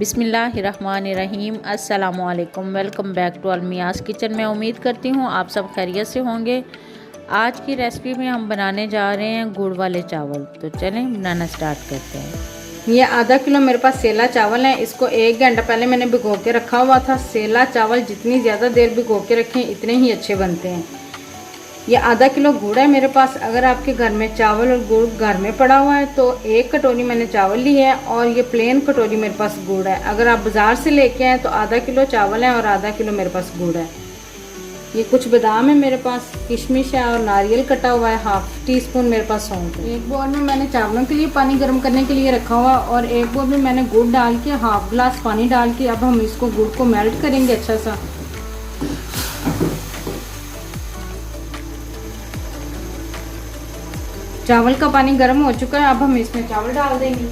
बिस्मिल्लाहिर्रहमानिर्रहीम। अस्सलामुअलैकुम। Welcome back to Alamia's kitchen. मैं उम्मीद करती हूँ आप सब खैरियत से होंगे। आज की रेसिपी में हम बनाने जा रहे हैं गुड़ वाले चावल। तो चलें बनाना स्टार्ट करते हैं। ये आधा किलो मेरे पास सेला चावल है। इसको 1 घंटा पहले मैंने भिगो के रखा हुआ था। सेला चावल जितनी ज़्यादा देर भिगो के रखें इतने ही अच्छे बनते हैं। ये आधा किलो गुड़ है मेरे पास। अगर आपके घर में चावल और गुड़ घर में पड़ा हुआ है तो 1 कटोरी मैंने चावल ली है और ये प्लेन कटोरी मेरे पास गुड़ है। अगर आप बाज़ार से लेके आए तो आधा किलो चावल है और आधा किलो मेरे पास गुड़ है। ये कुछ बादाम है मेरे पास, किशमिश है और नारियल कटा हुआ है। 1/2 टीस्पून मेरे पास सौंफ है। एक बोल में मैंने चावलों के लिए पानी गर्म करने के लिए रखा हुआ और एक बोल में मैंने गुड़ डाल के 1/2 गिलास पानी डाल के अब हम इसको गुड़ को मेल्ट करेंगे अच्छा सा। चावल का पानी गर्म हो चुका है। अब हम इसमें चावल डाल देंगे।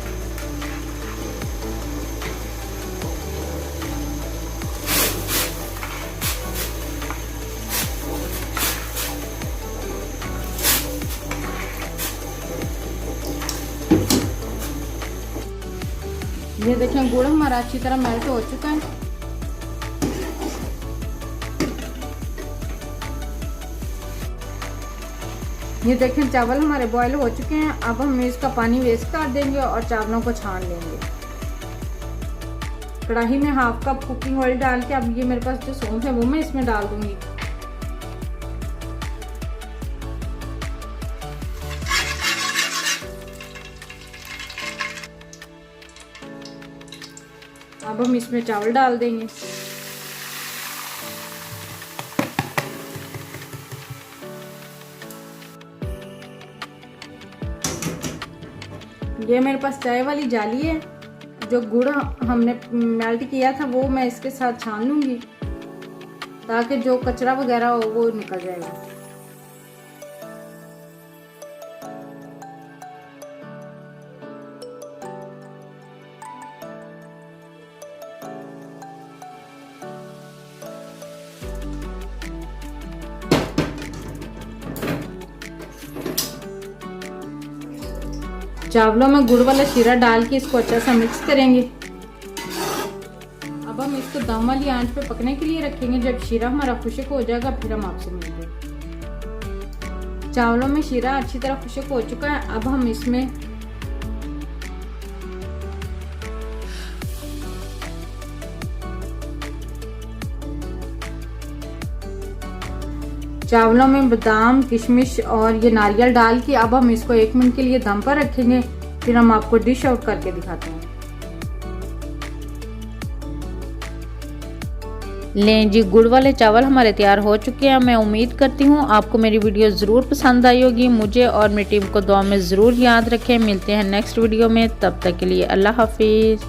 ये देखें गुड़ हमारा अच्छी तरह मेल्ट हो चुका है। ये देखें चावल हमारे बॉईल हो चुके हैं। अब हम इसका पानी वेस्ट कर देंगे और चावलों को छान लेंगे। कढ़ाई में 1/2 कप कुकिंग ऑयल डाल के अब ये मेरे पास जो सौंफ है वो मैं इसमें डाल दूंगी। अब हम इसमें चावल डाल देंगे। ये मेरे पास चाय वाली जाली है। जो गुड़ हमने मेल्ट किया था वो मैं इसके साथ छान लूँगी ताकि जो कचरा वगैरह हो वो निकल जाएगा। चावलों में गुड़ वाला शीरा डाल के इसको अच्छा सा मिक्स करेंगे। अब हम इसको दम वाली आंच पे पकने के लिए रखेंगे। जब शीरा हमारा खुश्क हो जाएगा फिर हम आपसे मिलेंगे। चावलों में शीरा अच्छी तरह खुश्क हो चुका है। अब हम इसमें चावलों में बादाम, किशमिश और ये नारियल डाल के अब हम इसको 1 मिनट के लिए दम पर रखेंगे। फिर हम आपको डिश आउट करके दिखाते हैं। लें जी, गुड़ वाले चावल हमारे तैयार हो चुके हैं। मैं उम्मीद करती हूँ आपको मेरी वीडियो ज़रूर पसंद आई होगी। मुझे और मेरी टीम को दुआ में ज़रूर याद रखें। मिलते हैं नेक्स्ट वीडियो में, तब तक के लिए अल्लाह हाफिज़।